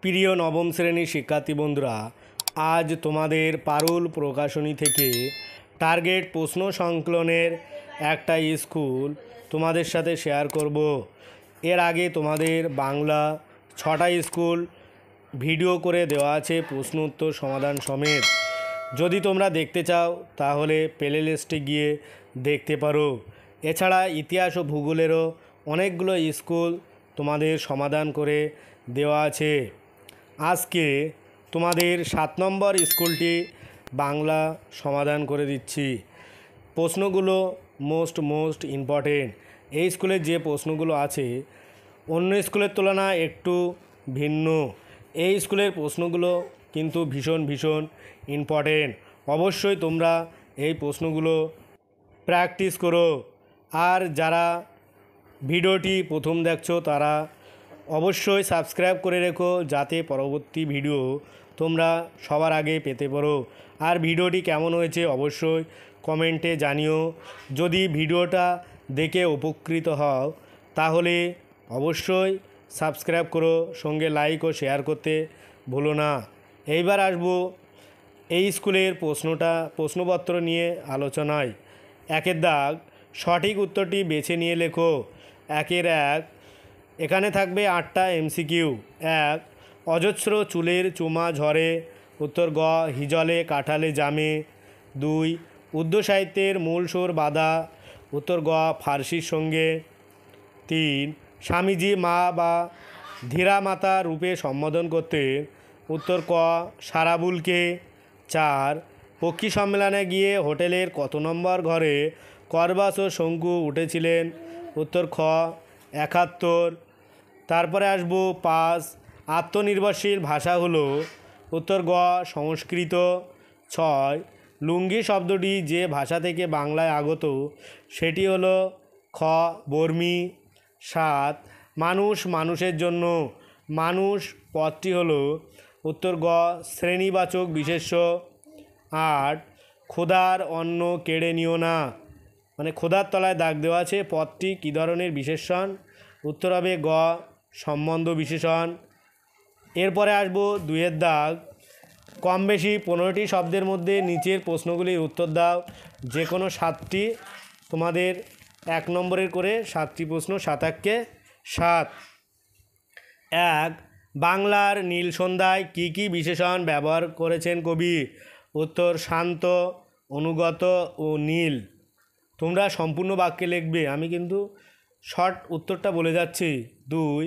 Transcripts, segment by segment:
প্রিয় নবম শ্রেণীর শিক্ষার্থী বন্ধুরা, আজ তোমাদের পারুল প্রকাশনী থেকে টার্গেট প্রশ্ন সংকলনের একটা স্কুল তোমাদের সাথে শেয়ার করব। এর আগে তোমাদের বাংলা 6টা স্কুল ভিডিও করে দেওয়া আছে প্রশ্ন উত্তর সমাধান সমেত। যদি তোমরা দেখতে চাও তাহলে প্লে লিস্টে গিয়ে দেখতে পারো। এছাড়া ইতিহাস ও ভূগোলেরও অনেকগুলো স্কুল তোমাদের সমাধান করে দেওয়া আছে। আজকে তোমাদের 7 নম্বর স্কুলটি বাংলা সমাধান করে দিচ্ছি। প্রশ্নগুলো মোস্ট ইম্পর্টেন্ট। এই স্কুলের যে প্রশ্নগুলো আছে অন্য স্কুলের তুলনায় একটু ভিন্ন। এই স্কুলের প্রশ্নগুলো কিন্তু ভীষণ ইম্পর্টেন্ট। অবশ্যই তোমরা এই প্রশ্নগুলো প্র্যাকটিস করো। আর যারা ভিডিওটি প্রথম দেখছো তারা অবশ্যই সাবস্ক্রাইব করে রেখো, যাতে পরবর্তী ভিডিও তোমরা সবার আগে পেতে পারো। আর ভিডিওটি কেমন হয়েছে অবশ্যই কমেন্টে জানিও। যদি ভিডিওটা দেখে উপকৃত হও তাহলে অবশ্যই সাবস্ক্রাইব করো, সঙ্গে লাইক ও শেয়ার করতে ভুলো না। এইবার আসবো এই স্কুলের প্রশ্নপত্র নিয়ে আলোচনায়। 1 দাগ, সঠিক উত্তরটি বেছে নিয়ে লেখো। 1 এখানে থাকবে 8টা এমসিকিউ। 1, অজস্র চুলের চুমা ঝরে। উত্তর গ, হিজলে কাঁঠালে জামে। 2, উর্দু সাহিত্যের মূল সুর বাঁধা। উত্তর গ, ফার্সির সঙ্গে। 3, স্বামীজি মা বা ধীরা মাতা রূপে সম্বোধন করতেন। উত্তর ক, সারাবুলকে। 4, পক্ষী সম্মেলনে গিয়ে হোটেলের কত নম্বর ঘরে করবাস ও শঙ্কু উঠেছিলেন। উত্তর খ, 71। তারপরে আসবো 5, আত্মনির্ভরশীল ভাষা হলো। উত্তর গ, সংস্কৃত। 6, লুঙ্গি শব্দটি যে ভাষা থেকে বাংলায় আগত সেটি হলো খ, বর্মী। 7, মানুষ মানুষের জন্য। মানুষ পদটি হলো উত্তর গ, শ্রেণীবাচক বিশেষ্য। 8, ক্ষুধার অন্ন কেড়ে নিও না, মানে ক্ষুধার তলায় দাগ দেওয়া আছে, পদটি কী ধরনের বিশেষণ? উত্তর হবে গ, সম্বন্ধ বিশেষণ। এরপরে আসবো 2 দাগ, কম বেশি 15টি শব্দের মধ্যে নিচের প্রশ্নগুলির উত্তর দাও। যে কোনো 7টি, তোমাদের 1 নম্বরের করে 7টি প্রশ্ন, 7 × 7। 1, বাংলার নীল সন্ধ্যায় কী কী বিশেষণ ব্যবহার করেছেন কবি? উত্তর শান্ত, অনুগত ও নীল। তোমরা সম্পূর্ণ বাক্যে লিখবে, আমি কিন্তু শর্ট উত্তরটা বলে যাচ্ছি। 2,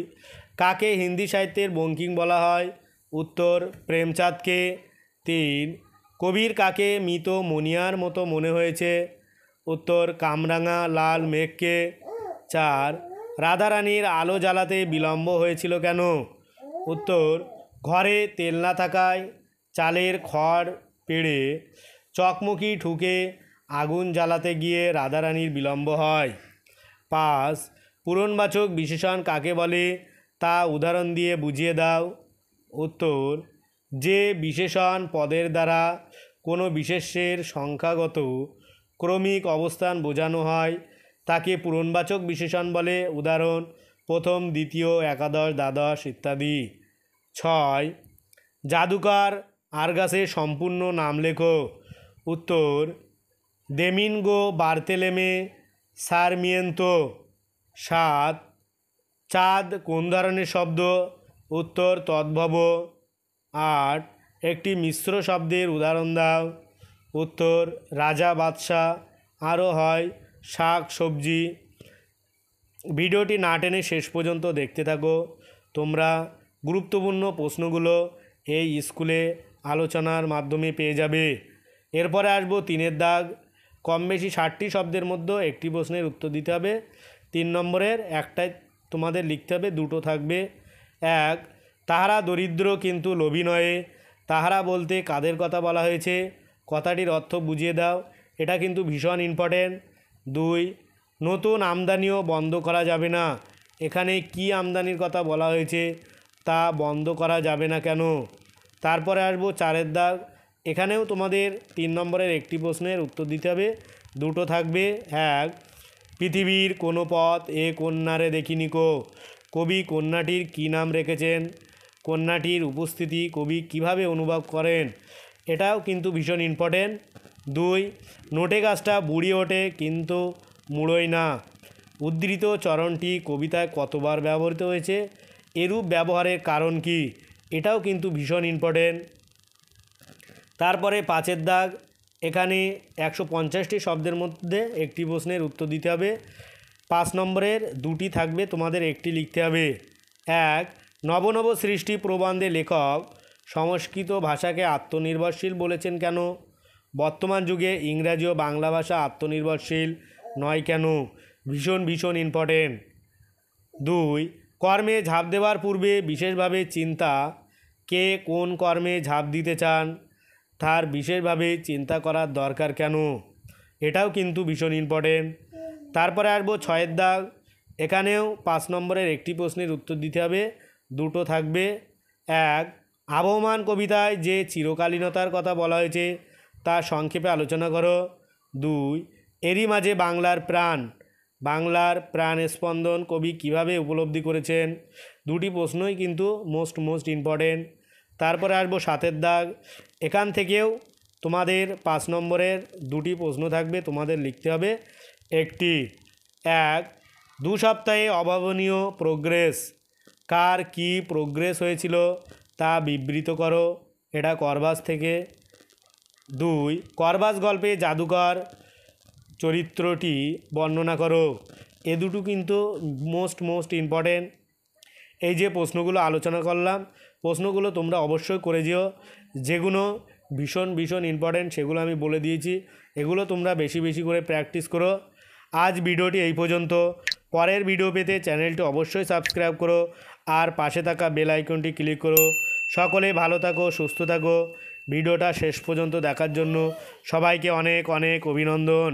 কাকে হিন্দি সাহিত্যের বঙ্কিম বলা হয়? উত্তর প্রেমচাঁদকে। 3, কবির কাকে মৃত মনিয়ার মতো মনে হয়েছে? উত্তর কামরাঙা লাল মেঘকে। 4, রাধারানীর আলো জ্বালাতে বিলম্ব হয়েছিল কেন? উত্তর, ঘরে তেল না থাকায় চালের খড় পেড়ে চকমকি ঠুকে আগুন জ্বালাতে গিয়ে রাধারানীর বিলম্ব হয়। 5, পূরণবাচক বিশেষণ কাকে বলে তা উদাহরণ দিয়ে বুঝিয়ে দাও। উত্তর, যে বিশেষণ পদের দ্বারা কোনো বিশেষ্যের সংখ্যাগত ক্রমিক অবস্থান বোঝানো হয় তাকে পূরণবাচক বিশেষণ বলে। উদাহরণ প্রথম, দ্বিতীয়, একাদশ, দ্বাদশ ইত্যাদি। 6, জাদুকর আরগাসের সম্পূর্ণ নাম লেখো। উত্তর, দোমিঙ্গো বার্তেলেমে সারমিয়েন্তো। 7, চাঁদ কোন ধরনের শব্দ? উত্তর তদ্ভব। 8, একটি মিশ্র শব্দের উদাহরণ দাও। উত্তর, রাজা বাদশাহ। আরও হয় শাক সবজি। ভিডিওটি না টেনে শেষ পর্যন্ত দেখতে থাকো। তোমরা গুরুত্বপূর্ণ প্রশ্নগুলো এই স্কুলে আলোচনার মাধ্যমে পেয়ে যাবে। এরপরে আসবো 3 দাগ, কম বেশি 60টি শব্দের মধ্যে একটি প্রশ্নের উত্তর দিতে হবে। 3 নম্বরের একটাই তোমাদের লিখতে হবে, 2টো থাকবে। 1, তাহারা দরিদ্র কিন্তু লোভী নয়। তাহারা বলতে কাদের কথা বলা হয়েছে? কথাটির অর্থ বুঝিয়ে দাও। এটা কিন্তু ভীষণ ইম্পর্টেন্ট। 2, নতুন আমদানিও বন্ধ করা যাবে না। এখানে কি আমদানির কথা বলা হয়েছে, তা বন্ধ করা যাবে না কেন? তারপরে আসবো 4 দাগ, এখানেও তোমাদের 3 নম্বরের একটি প্রশ্নের উত্তর দিতে হবে, 2টো থাকবে। 1, পৃথিবীর কোনো পথ এ কন্যারে দেখিনি কো, কবি কন্যাটির কী নাম রেখেছেন? কন্যাটির উপস্থিতি কবি কিভাবে অনুভব করেন, এটাও কিন্তু ভীষণ ইম্পর্টেন্ট। 2, নোটে গাছটা বুড়ি ওঠে কিন্তু মুড়োয় না, উদ্ধৃত চরণটি কবিতায় কতবার ব্যবহৃত হয়েছে, এরূপ ব্যবহারের কারণ কি, এটাও কিন্তু ভীষণ ইম্পর্টেন্ট। তারপরে 5 দাগ, এখানে 150টি শব্দের মধ্যে একটি প্রশ্নের উত্তর দিতে হবে। 5 নম্বরের 2টি থাকবে, তোমাদের একটি লিখতে হবে। 1, নব নব সৃষ্টি প্রবন্ধে লেখক সংস্কৃত ভাষাকে আত্মনির্ভরশীল বলেছেন কেন? বর্তমান যুগে ইংরাজি ও বাংলা ভাষা আত্মনির্ভরশীল নয় কেন? ভীষণ ইম্পর্টেন্ট। 2, কর্মে ঝাঁপ দেওয়ার পূর্বে বিশেষভাবে চিন্তা, কে কোন কর্মে ঝাঁপ দিতে চান তার বিশেষভাবে চিন্তা করার দরকার কেন? এটাও কিন্তু ভীষণ ইম্পর্টেন্ট। তারপরে আসবো 6 দাগ, এখানেও 5 নম্বরের একটি প্রশ্নের উত্তর দিতে হবে, 2টো থাকবে। 1, আবহমান কবিতায় যে চিরকালীনতার কথা বলা হয়েছে তা সংক্ষেপে আলোচনা করো। 2, এরই মাঝে বাংলার প্রাণ স্পন্দন কবি কিভাবে উপলব্ধি করেছেন। 2টি প্রশ্নই কিন্তু মোস্ট ইম্পর্টেন্ট। তারপরে আসবো 7 দাগ, এখান থেকেও তোমাদের 5 নম্বরের 2টি প্রশ্ন থাকবে, তোমাদের লিখতে হবে একটি। 1, 2 সপ্তাহে অভাবনীয় প্রোগ্রেস, কার কি প্রোগ্রেস হয়েছিল তা বিবৃত করো, এটা করবাস থেকে। 2, করবাস গল্পে জাদুকর চরিত্রটি বর্ণনা করো। এ দুটো কিন্তু মোস্ট ইম্পর্টেন্ট। এই যে প্রশ্নগুলো আলোচনা করলাম, প্রশ্নগুলো তোমরা অবশ্যই করে যেও, যেগুলো ভীষণ ইম্পর্টেন্ট সেগুলো আমি বলে দিয়েছি, এগুলো তোমরা বেশি করে প্র্যাকটিস করো। আজ ভিডিওটি এই পর্যন্ত। পরের ভিডিও পেতে চ্যানেলটি অবশ্যই সাবস্ক্রাইব করো আর পাশে থাকা বেল আইকনটি ক্লিক করো। সকলে ভালো থাকো, সুস্থ থাকো। ভিডিওটা শেষ পর্যন্ত দেখার জন্য সবাইকে অনেক অভিনন্দন।